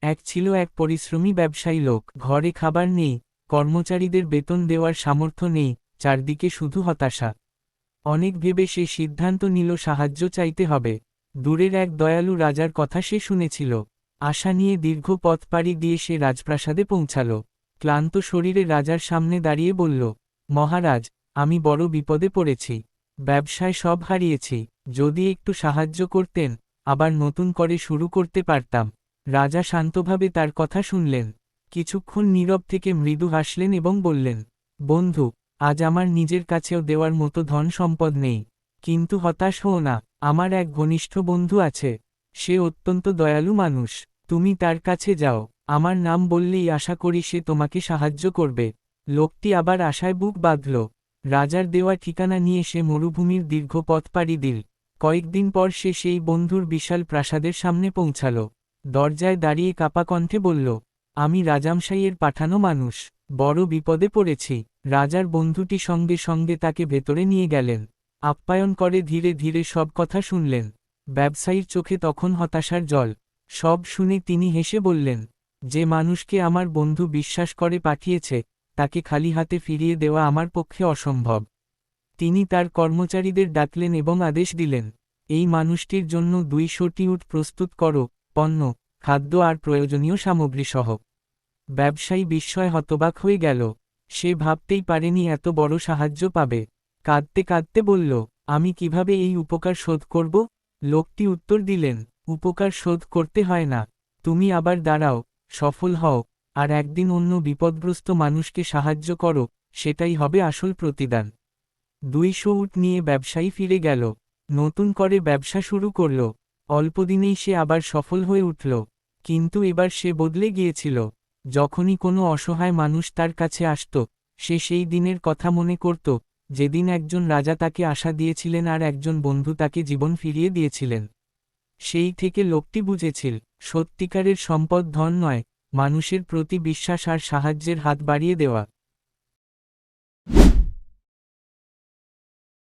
এক পরিশ্রমী ব্যবসায়ী লোক, ঘরে খাবার নেই, কর্মচারীদের বেতন দেওয়ার সামর্থ্য নেই, চারদিকে শুধু হতাশা। অনেক ভেবে সে সিদ্ধান্ত নিল সাহায্য চাইতে হবে। দূরের এক দয়ালু রাজার কথা সে শুনেছিল। আশা নিয়ে দীর্ঘ পথ পাড়ি দিয়ে সে রাজপ্রাসাদে পৌঁছাল। ক্লান্ত শরীরে রাজার সামনে দাঁড়িয়ে বলল, মহারাজ, আমি বড় বিপদে পড়েছি। ব্যবসায় সব হারিয়েছি। যদি একটু সাহায্য করতেন, আবার নতুন করে শুরু করতে পারতাম। রাজা শান্তভাবে তার কথা শুনলেন। কিছুক্ষণ নীরব থেকে মৃদু হাসলেন এবং বললেন, বন্ধু, আজ আমার নিজের কাছেও দেওয়ার মতো ধন সম্পদ নেই। কিন্তু হতাশ হও না, আমার এক ঘনিষ্ঠ বন্ধু আছে। সে অত্যন্ত দয়ালু মানুষ। তুমি তার কাছে যাও, আমার নাম বললেই আশা করি সে তোমাকে সাহায্য করবে। লোকটি আবার আশায় বুক বাঁধল। রাজার দেওয়া ঠিকানা নিয়ে সে মরুভূমির দীর্ঘ পথ পাড়ি দিল। কয়েকদিন পর সে সেই বন্ধুর বিশাল প্রাসাদের সামনে পৌঁছাল। দরজায় দাঁড়িয়ে কাপা কণ্ঠে বলল, আমি রাজামশাইয়ের পাঠানো মানুষ, বড় বিপদে পড়েছি। রাজার বন্ধুটি সঙ্গে সঙ্গে তাকে ভেতরে নিয়ে গেলেন। আপ্যায়ন করে ধীরে ধীরে সব কথা শুনলেন। ব্যবসায়ীর চোখে তখন হতাশার জল। সব শুনে তিনি হেসে বললেন, যে মানুষকে আমার বন্ধু বিশ্বাস করে পাঠিয়েছে, তাকে খালি হাতে ফিরিয়ে দেওয়া আমার পক্ষে অসম্ভব। তিনি তার কর্মচারীদের ডাকলেন এবং আদেশ দিলেন, এই মানুষটির জন্য 200টি উট প্রস্তুত করো, পণ্য, খাদ্য আর প্রয়োজনীয় সামগ্রী সহ। ব্যবসায়ী বিস্ময়ে হতবাক হয়ে গেল। সে ভাবতেই পারেনি এত বড় সাহায্য পাবে। কাঁদতে কাঁদতে বলল, আমি কিভাবে এই উপকার শোধ করব? লোকটি উত্তর দিলেন, উপকার শোধ করতে হয় না। তুমি আবার দাঁড়াও, সফল হও, আর একদিন অন্য বিপদগ্রস্ত মানুষকে সাহায্য করো, সেটাই হবে আসল প্রতিদান। 200 উট নিয়ে ব্যবসায়ী ফিরে গেল। নতুন করে ব্যবসা শুরু করল। অল্পদিনেই সে আবার সফল হয়ে উঠল। কিন্তু এবার সে বদলে গিয়েছিল। যখনই কোনো অসহায় মানুষ তার কাছে আসত, সে সেই দিনের কথা মনে করত, যেদিন একজন রাজা তাকে আশা দিয়েছিলেন আর একজন বন্ধু তাকে জীবন ফিরিয়ে দিয়েছিলেন। সেই থেকে লোকটি বুঝেছিল, সত্যিকারের সম্পদ ধন নয়, মানুষের প্রতি বিশ্বাস আর সাহায্যের হাত বাড়িয়ে দেওয়া।